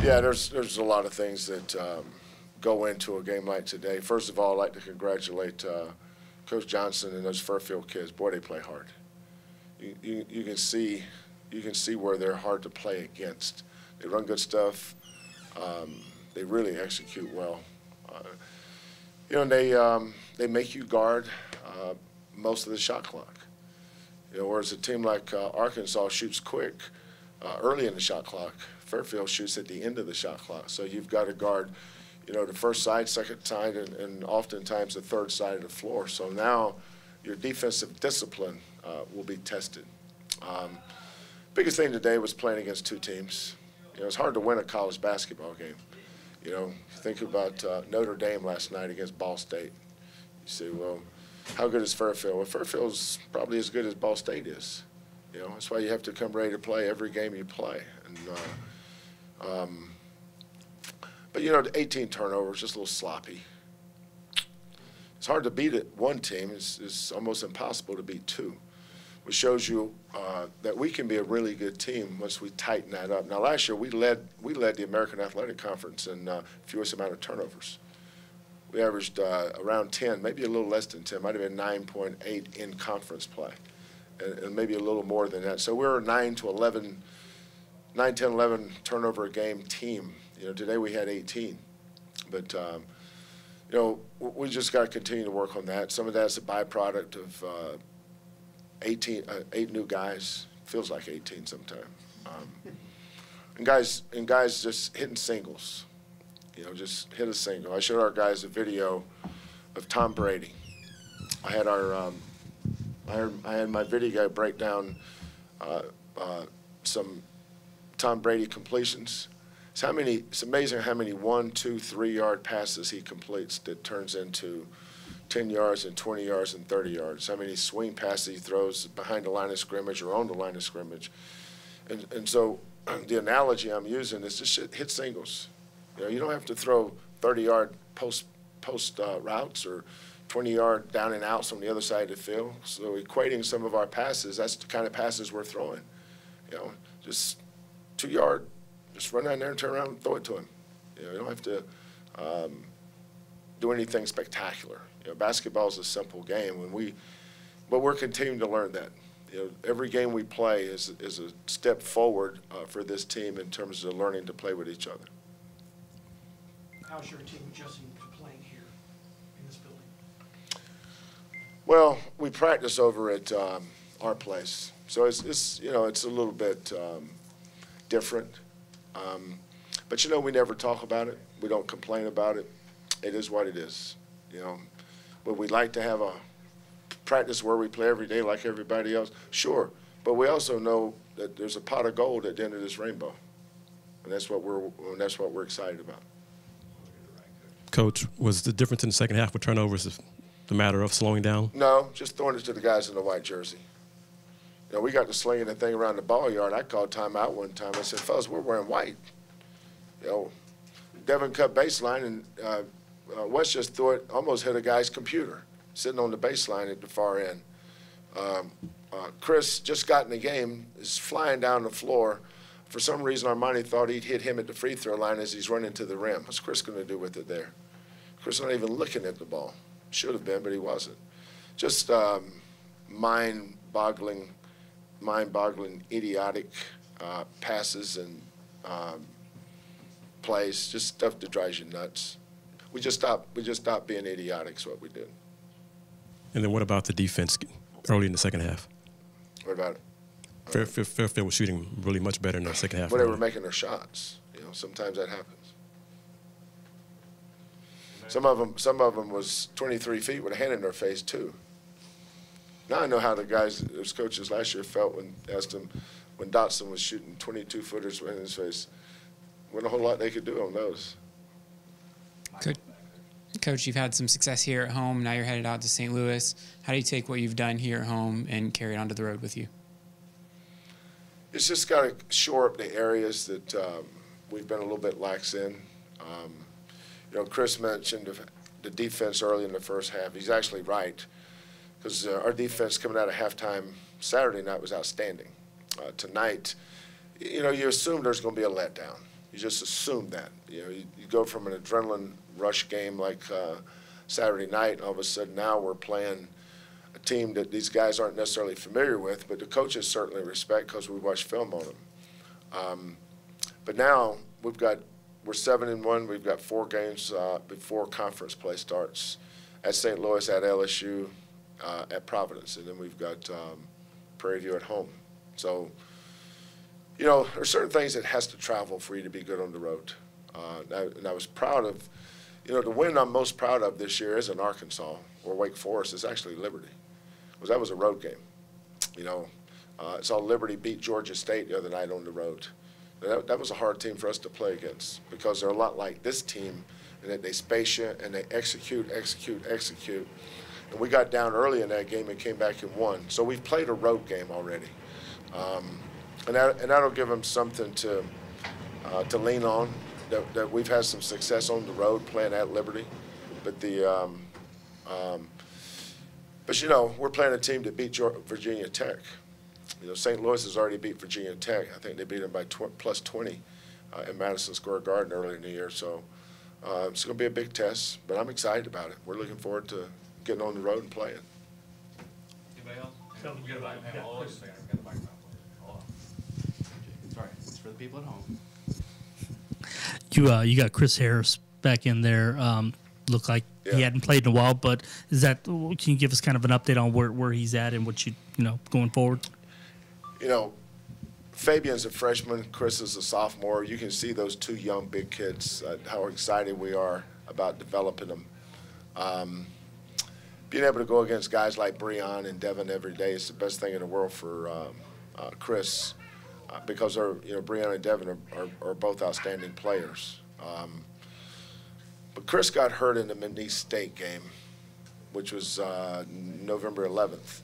Yeah, there's a lot of things that go into a game like today. First of all, I'd like to congratulate Coach Johnson and those Fairfield kids. Boy, they play hard. You can see where they're hard to play against. They run good stuff. They really execute well. You know, they make you guard most of the shot clock. You know, whereas a team like Arkansas shoots quick early in the shot clock, Fairfield shoots at the end of the shot clock. So you've got to guard, you know, the first side, second side, and oftentimes the third side of the floor. So now your defensive discipline will be tested. Biggest thing today was playing against two teams. You know, it's hard to win a college basketball game. You know, think about Notre Dame last night against Ball State. You say, well, how good is Fairfield? Well, Fairfield's probably as good as Ball State is. You know, that's why you have to come ready to play every game you play. And, but, you know, the 18 turnovers, just a little sloppy. It's hard to beat it one team. It's almost impossible to beat two, which shows you that we can be a really good team once we tighten that up. Now, last year we led the American Athletic Conference in fewest amount of turnovers. We averaged around 10, maybe a little less than 10, might have been 9.8 in conference play, and maybe a little more than that. So we're a 9, 10, 11 turnover a game team. You know, today we had 18. But, you know, we just got to continue to work on that. Some of that's a byproduct of 8 new guys. Feels like 18 sometimes. And guys just hitting singles. You know, just hit a single. I showed our guys a video of Tom Brady. I had I had my video guy break down some Tom Brady completions. It's amazing how many 1, 2, 3 yard passes he completes that turns into 10 yards and 20 yards and 30 yards. How many swing passes he throws behind the line of scrimmage or on the line of scrimmage. And so the analogy I'm using is just hit singles. You know, you don't have to throw 30-yard post routes or 20-yard down and outs on the other side of the field. So equating some of our passes, that's the kind of passes we're throwing. You know, just 2 yard, just run down there and turn around and throw it to him. You know, you don't have to do anything spectacular. You know, basketball is a simple game, but we're continuing to learn that. You know, every game we play is a step forward for this team in terms of learning to play with each other. How's your team adjusting to playing here in this building? Well, we practice over at our place, so it's you know, it's a little bit different. But you know, we never talk about it. We don't complain about it. It is what it is. You know, would we like to have a practice where we play every day like everybody else? Sure, but we also know that there's a pot of gold at the end of this rainbow, and that's what we're excited about. Coach, was the difference in the second half with turnovers the matter of slowing down? No, just throwing it to the guys in the white jersey. You know, we got to slinging the thing around the ball yard. I called timeout one time. I said, fellas, we're wearing white. You know, Devin cut baseline, and West just threw it, almost hit a guy's computer sitting on the baseline at the far end. Chris just got in the game, is flying down the floor. For some reason, Armani thought he'd hit him at the free throw line as he's running to the rim. What's Chris going to do with it there? Chris not even looking at the ball. Should have been, but he wasn't. Just mind-boggling, idiotic passes and plays, just stuff that drives you nuts. We just stopped being idiotic is what we did. And then what about the defense early in the second half? What about it? Fairfield was shooting really much better in the second half. Well, they were making their shots. You know, sometimes that happens. Some of them was 23 feet with a hand in their face too. Now I know how the guys, those coaches last year felt when asked them when Dotson was shooting 22-footers in his face. Wasn't a whole lot they could do on those. Coach, you've had some success here at home. Now you're headed out to St. Louis. How do you take what you've done here at home and carry it onto the road with you? It's just got to shore up the areas that we've been a little bit lax in. You know, Chris mentioned the defense early in the first half. He's actually right, because our defense coming out of halftime Saturday night was outstanding. Tonight, you know, you assume there's going to be a letdown. You just assume that. You go from an adrenaline rush game like Saturday night, and all of a sudden now we're playing a team that these guys aren't necessarily familiar with, but the coaches certainly respect because we watch film on them. But now we're 7-1. We've got 4 games before conference play starts at St. Louis, at LSU, at Providence, and then we've got Prairie View at home. So, there's certain things that has to travel for you to be good on the road. And I was proud of, the win I'm most proud of this year isn't Arkansas or Wake Forest. It's actually Liberty, because that was a road game. I saw Liberty beat Georgia State the other night on the road. That was a hard team for us to play against, because they're a lot like this team in that they space you and they execute. And we got down early in that game and came back and won. So we've played a road game already. And that'll give them something to lean on, that we've had some success on the road playing at Liberty. But we're playing a team that beat Virginia Tech. St. Louis has already beat Virginia Tech. I think they beat them by plus 20 in Madison Square Garden earlier in the year. So it's going to be a big test, but I'm excited about it. We're looking forward to getting on the road and playing. Anybody else? We got a mic. Hold on a second. We've got a microphone. Hold on. Sorry, it's for the people at home. You got Chris Harris back in there. Looked like he hadn't played in a while, but can you give us kind of an update on where he's at and what going forward? Fabian's a freshman, Chris is a sophomore. You can see those 2 young big kids, how excited we are about developing them. Being able to go against guys like Breon and Devin every day is the best thing in the world for Chris, because Breon and Devin are both outstanding players. But Chris got hurt in the McNeese State game, which was November 11th.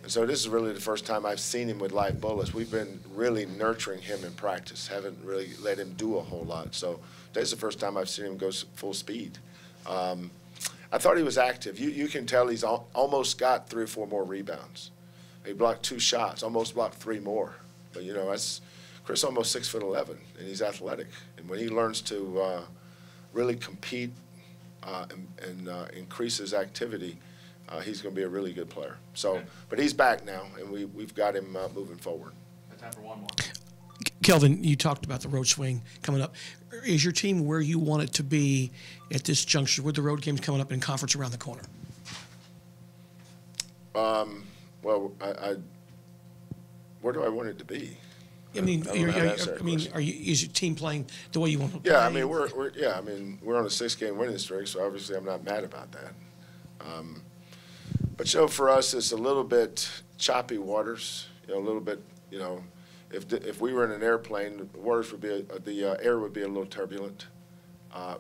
And so this is really the first time I've seen him with live bullets. We've been really nurturing him in practice, haven't really let him do a whole lot. So today's the first time I've seen him go full speed. I thought he was active. You can tell he's almost got 3 or 4 more rebounds. He blocked 2 shots, almost blocked 3 more. But, that's Chris almost 6'11", and he's athletic. And when he learns to really compete and increase his activity, he's going to be a really good player. So, okay. But he's back now, and we've got him moving forward. Time for one more. Kelvin, you talked about the road swing coming up. Is your team where you want it to be at this juncture with the road games coming up and conference around the corner? Well, where do I want it to be? I mean, is your team playing the way you want to play? Yeah, I mean, we're on a 6-game winning streak, so obviously I'm not mad about that. But for us, it's a little bit choppy waters. A little bit. If we were in an airplane, the waters would be the air would be a little turbulent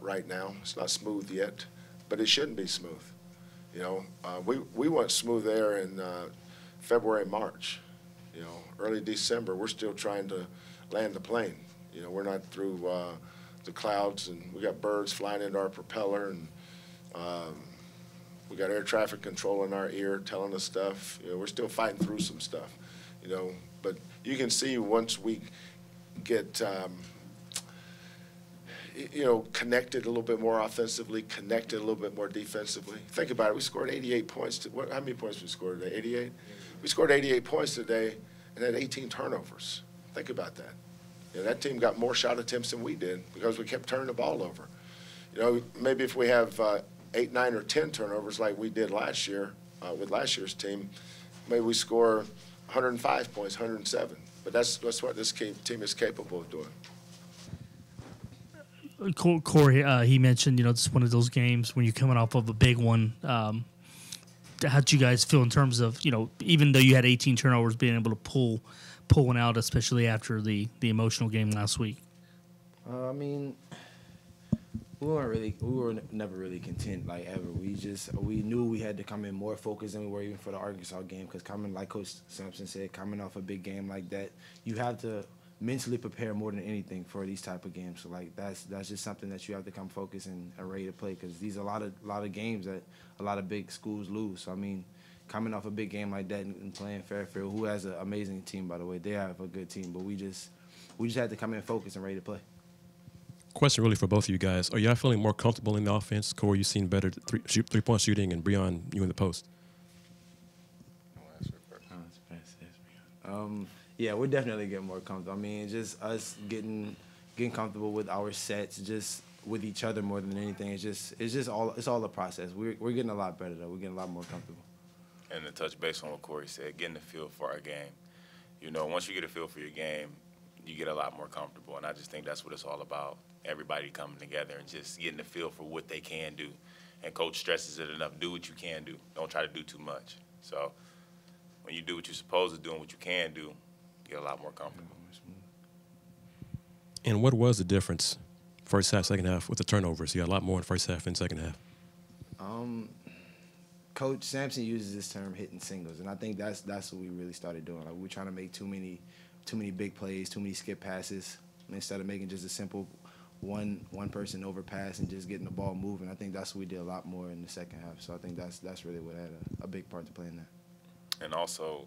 right now. It's not smooth yet, but it shouldn't be smooth. We want smooth air in February and March. Early December, we're still trying to land the plane. We're not through the clouds, and we got birds flying into our propeller, and we got air traffic control in our ear telling us stuff. We're still fighting through some stuff, but you can see once we get, connected a little bit more offensively, connected a little bit more defensively. Think about it. We scored 88 points. How many points we scored today? 88? We scored 88 points today and had 18 turnovers. Think about that. That team got more shot attempts than we did because we kept turning the ball over. Maybe if we have 8, 9, or 10 turnovers like we did last year with last year's team, maybe we score 105 points, 107. But that's what this team is capable of doing. Corey, he mentioned, it's one of those games when you're coming off of a big one. How'd you guys feel in terms of, even though you had 18 turnovers, being able to pull one out, especially after the emotional game last week? We were never really content, like, ever. We knew we had to come in more focused than we were even for the Arkansas game, because like Coach Sampson said, coming off a big game like that, you have to mentally prepare more than anything for these type of games. So, like, that's just something that you have to come focused and ready to play, because these are a lot of games that a lot of big schools lose. So, coming off a big game like that and playing Fairfield, who has an amazing team, by the way. They have a good team, but we just had to come in focused and ready to play. Question really for both of you guys. Are y'all feeling more comfortable in the offense? Corey, you seen better three-point shooting, and Breon, you in the post? Yeah, we're definitely getting more comfortable. I mean, just us getting comfortable with our sets, just with each other more than anything. It's all a process. We're getting a lot better though. We're getting a lot more comfortable. And to touch base on what Corey said, getting a feel for our game. You know, once you get a feel for your game, you get a lot more comfortable. And I just think that's what it's all about. Everybody coming together and just getting a feel for what they can do. And Coach stresses it enough, do what you can do. Don't try to do too much. So when you do what you're supposed to do and what you can do, you get a lot more comfortable. And what was the difference first half, second half with the turnovers? You got a lot more in first half and second half. Coach Sampson uses this term hitting singles, and I think that's what we really started doing. Like, we're trying to make too many big plays, too many skip passes, instead of making just a simple one person overpass and just getting the ball moving. I think that's what we did a lot more in the second half. So I think that's really what had a big part to play in that. And also,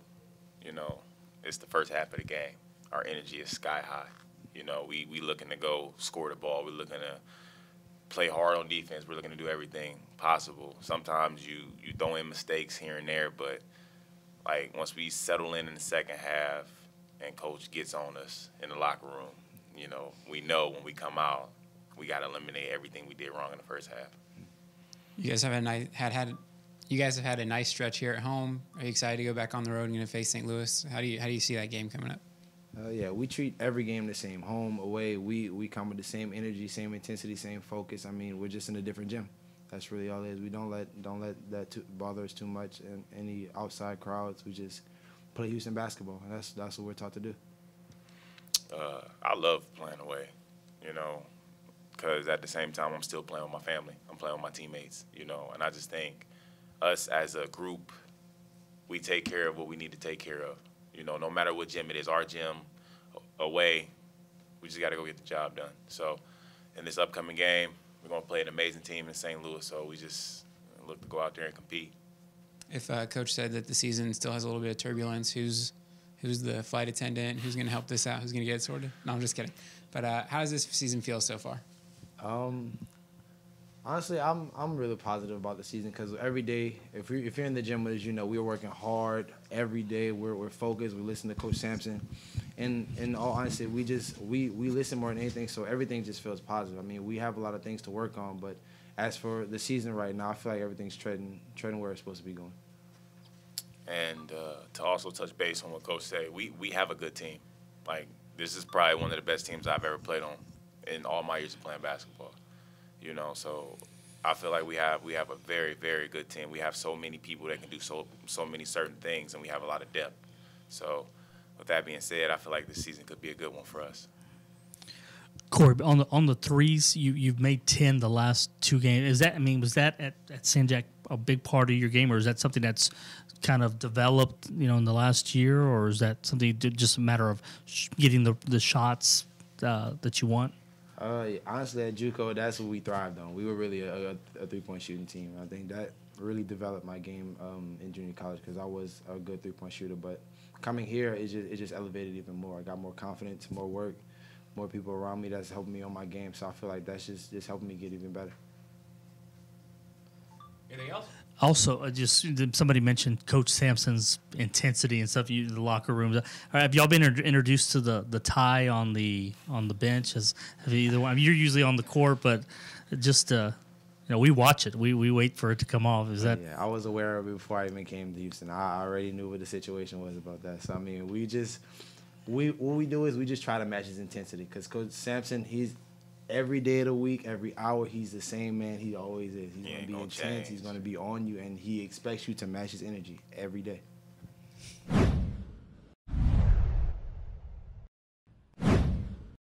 you know, it's the first half of the game. Our energy is sky high. You know, we looking to go score the ball. We're looking to play hard on defense. We're looking to do everything possible. Sometimes you throw in mistakes here and there, but like once we settle in the second half and Coach gets on us in the locker room, you know, we know when we come out, we got to eliminate everything we did wrong in the first half. You guys have had a nice stretch here at home. Are you excited to go back on the road and going to face St. Louis? How do you see that game coming up? Yeah, we treat every game the same. Home, away, we come with the same energy, same intensity, same focus. I mean, we're just in a different gym. That's really all it is. We don't let that bother us too much. And any outside crowds, we just play Houston basketball. And that's what we're taught to do. I love playing away, you know, because at the same time I'm still playing with my family. I'm playing with my teammates, you know, and I just think us as a group, we take care of what we need to take care of. You know, no matter what gym it is, our gym, away, we just got to go get the job done. So in this upcoming game, we're going to play an amazing team in St. Louis, so we just look to go out there and compete. If Coach said that the season still has a little bit of turbulence, who's the flight attendant? Who's going to help this out? Who's going to get it sorted? No, I'm just kidding. But how does this season feel so far? Honestly, I'm really positive about the season because every day, if you're in the gym with us, you know we're working hard every day. We're focused. We listen to Coach Sampson, and in all honesty, we listen more than anything. So everything just feels positive. I mean, we have a lot of things to work on, but as for the season right now, I feel like everything's treading where it's supposed to be going. And to also touch base on what Coach said, we have a good team. Like, this is probably one of the best teams I've ever played on in all my years of playing basketball. You know, so I feel like we have a very, very good team. We have so many people that can do so many certain things, and we have a lot of depth. So with that being said, I feel like this season could be a good one for us. Corey, on the threes, you've made 10 the last two games. Was that at San Jack a big part of your game, or is that something that's kind of developed, you know, in the last year, or is that something just a matter of getting the shots that you want? Honestly, at JUCO, that's what we thrived on. We were really a three-point shooting team. I think that really developed my game in junior college because I was a good three-point shooter. But coming here, it just elevated even more. I got more confidence, more work, more people around me that's helping me on my game. So I feel like that's just helping me get even better. Anything else? Also, just somebody mentioned Coach Sampson's intensity and stuff. The locker rooms. Have y'all been introduced to the tie on the bench? Have either one? I mean, you're usually on the court, but just we watch it. We wait for it to come off. Is that? Yeah, I was aware of it before I even came to Houston. I already knew what the situation was about that. So I mean, what we do is we just try to match his intensity because Coach Sampson, he's every day of the week, every hour, he's the same man he always is. He's going to be intense. He's going to be on you, and he expects you to match his energy every day.